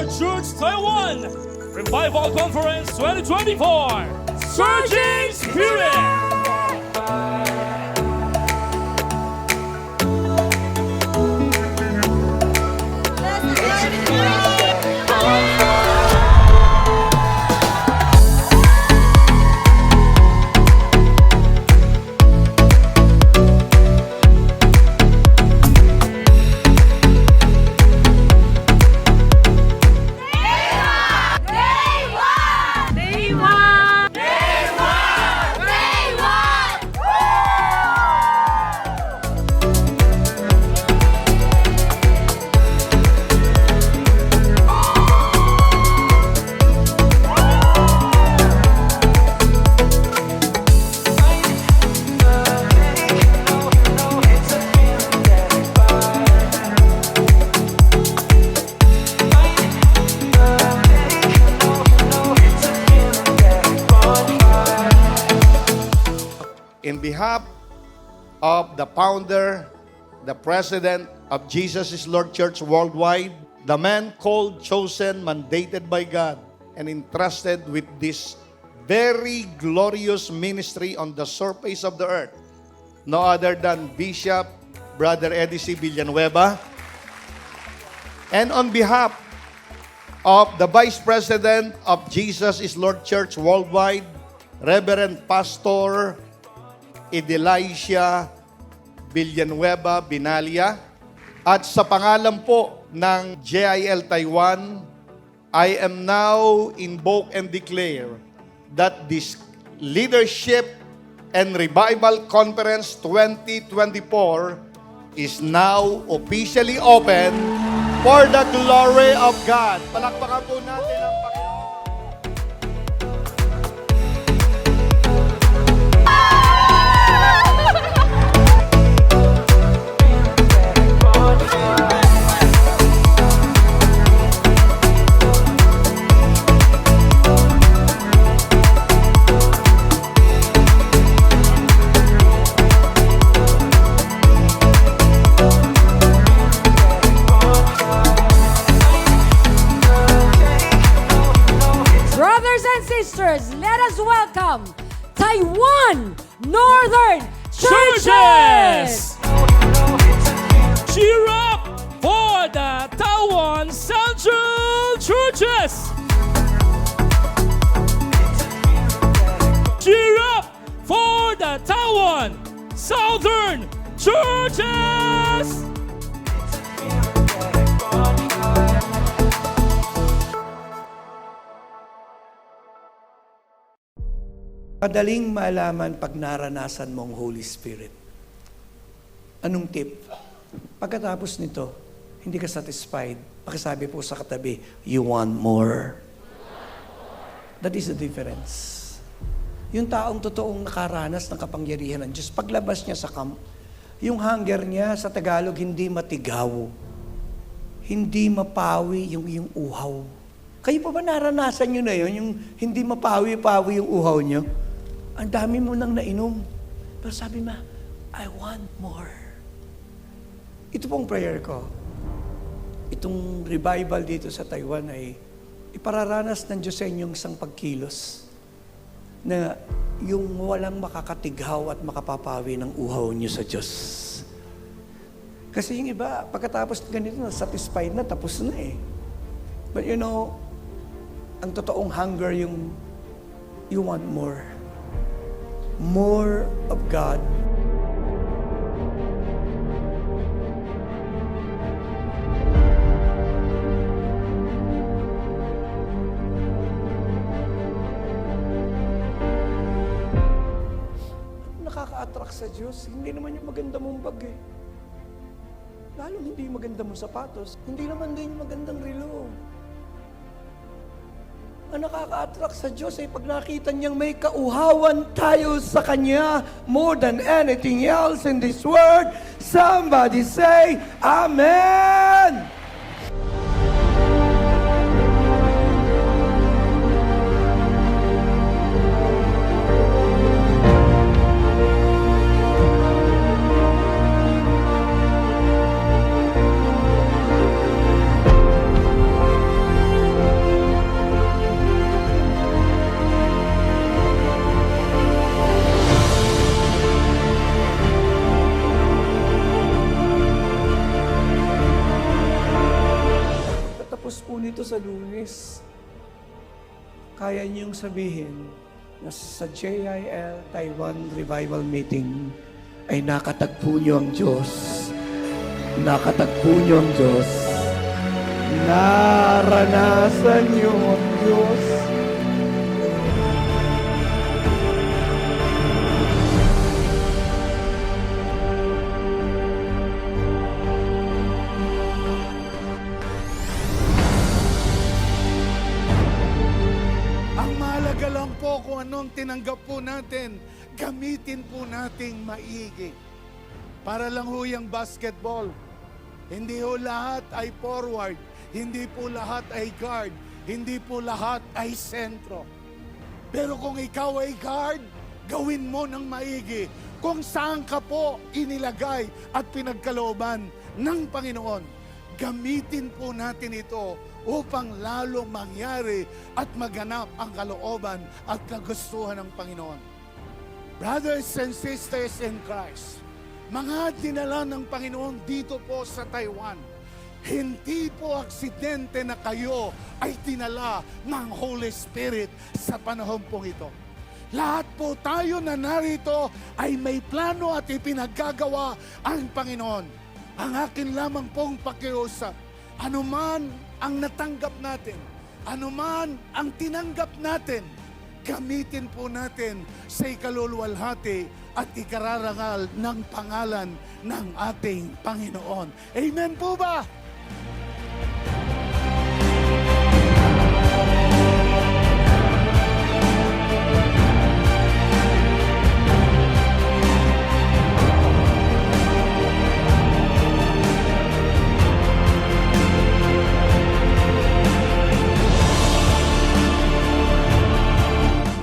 Church Taiwan Revival Conference 2024 Surging Spirit. In behalf of the founder, the president of Jesus is Lord Church Worldwide, the man called, chosen, mandated by God, and entrusted with this very glorious ministry on the surface of the earth, no other than Bishop Brother Eddie C. Villanueva. And on behalf of the Vice President of Jesus is Lord Church Worldwide, Reverend Pastor Edelisha Villanueva Binalia. At sa pangalan po ng JIL Taiwan, I am now invoke and declare that this Leadership and Revival Conference 2024 is now officially open for the glory of God. Palakpakan po natin ang Panginoon. Brothers and sisters, let us welcome Taiwan Northern Churches! Cheer up for the Taiwan Central Churches! Cheer up for the Taiwan Southern Churches! Madaling malaman pag naranasan mong Holy Spirit. Anong tip? Pagkatapos nito, hindi ka satisfied. Pakisabi po sa katabi, you want more. That is the difference. Yung taong totoong nakaranas ng kapangyarihan ng Diyos, paglabas niya sa camp, yung hunger niya sa Tagalog, hindi matigaw. Hindi mapawi yung uhaw. Kayo pa ba naranasan nyo na yun? Yung hindi mapawi-pawi yung uhaw nyo? Ang dami mo nang nainom. Pero sabi mo, I want more. Ito pong prayer ko. Itong revival dito sa Taiwan ay ipararanas ng Diyos sa inyong isang pagkilos na yung walang makakatighaw at makapapawi ng uhaw nyo sa Diyos. Kasi yung iba, pagkatapos ganito na, satisfied na, tapos na eh. But you know, ang totoong hunger yung you want more. More of God. Nakaka-attract sa Diyos. Hindi naman yung maganda mong bag eh. Lalong hindi yung maganda mong sapatos. Hindi naman din yung magandang relo. Ang nakaka-attract sa Diyos ay pag nakita niyang may kauhawan tayo sa Kanya more than anything else in this world. Somebody say, Amen! nito sa Lunes. Kaya niyong sabihin na sa JIL Taiwan Revival Meeting ay nakatagpo niyo ang Diyos. Nakatagpo niyo ang Diyos. Naranasan niyo ang Diyos. Ang mahalaga lang po kung anong tinanggap po natin, gamitin po nating maigi. Para lang ho yung basketball. Hindi ho lahat ay forward, hindi po lahat ay guard, hindi po lahat ay sentro. Pero kung ikaw ay guard, gawin mo ng maigi kung saan ka po inilagay at pinagkalooban ng Panginoon. Gamitin po natin ito upang lalo mangyari at maganap ang kalooban at kagustuhan ng Panginoon. Brothers and sisters in Christ, mga dinala ng Panginoon dito po sa Taiwan, hindi po aksidente na kayo ay dinala ng Holy Spirit sa panahon pong ito. Lahat po tayo na narito ay may plano at ipinaggagawa ang Panginoon. Ang akin lamang pong pakiusap, anuman ang natanggap natin, anuman ang tinanggap natin, gamitin po natin sa ikaluluwalhati at ikararangal ng pangalan ng ating Panginoon. Amen po ba?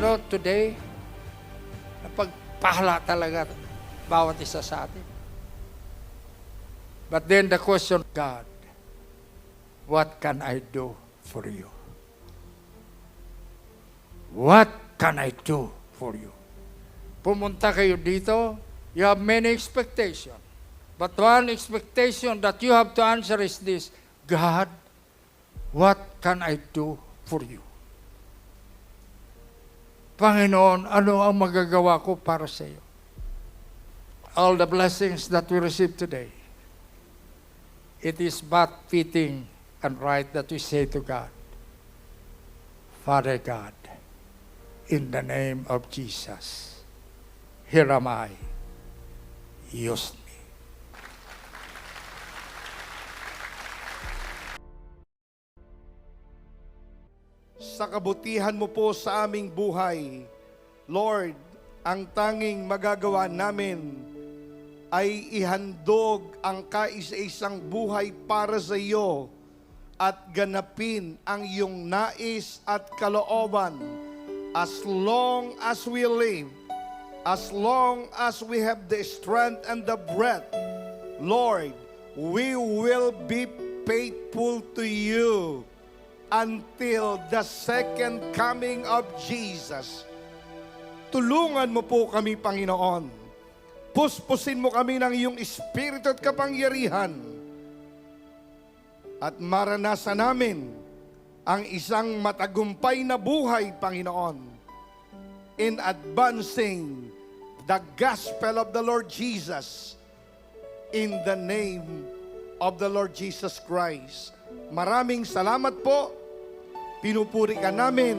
Lord, today, napagpahala talaga bawat isa sa atin. But then the question, God, what can I do for you? What can I do for you? Pumunta kayo dito, you have many expectations. But one expectation that you have to answer is this, God, what can I do for you? Panginoon, ano ang magagawa ko para sa iyo? All the blessings that we receive today, it is but fitting and right that we say to God, Father God, in the name of Jesus, here am I, use me. Sa kabutihan mo po sa aming buhay, Lord, ang tanging magagawa namin ay ihandog ang kaisa-isang buhay para sa iyo at ganapin ang iyong nais at kalooban as long as we live, as long as we have the strength and the breath. Lord, we will be faithful to you until the second coming of Jesus. Tulungan mo po kami, Panginoon. Puspusin mo kami ng iyong espiritu at kapangyarihan at maranasan namin ang isang matagumpay na buhay, Panginoon, in advancing the gospel of the Lord Jesus in the name of the Lord Jesus Christ. Maraming salamat po. Pinupuri ka namin,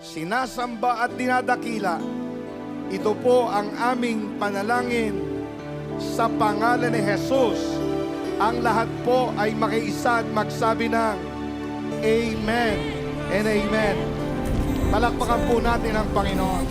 sinasamba at dinadakila. Ito po ang aming panalangin sa pangalan ni Jesus. Ang lahat po ay makiisa at magsabi ng Amen and Amen. Palakpakan po natin ang Panginoon.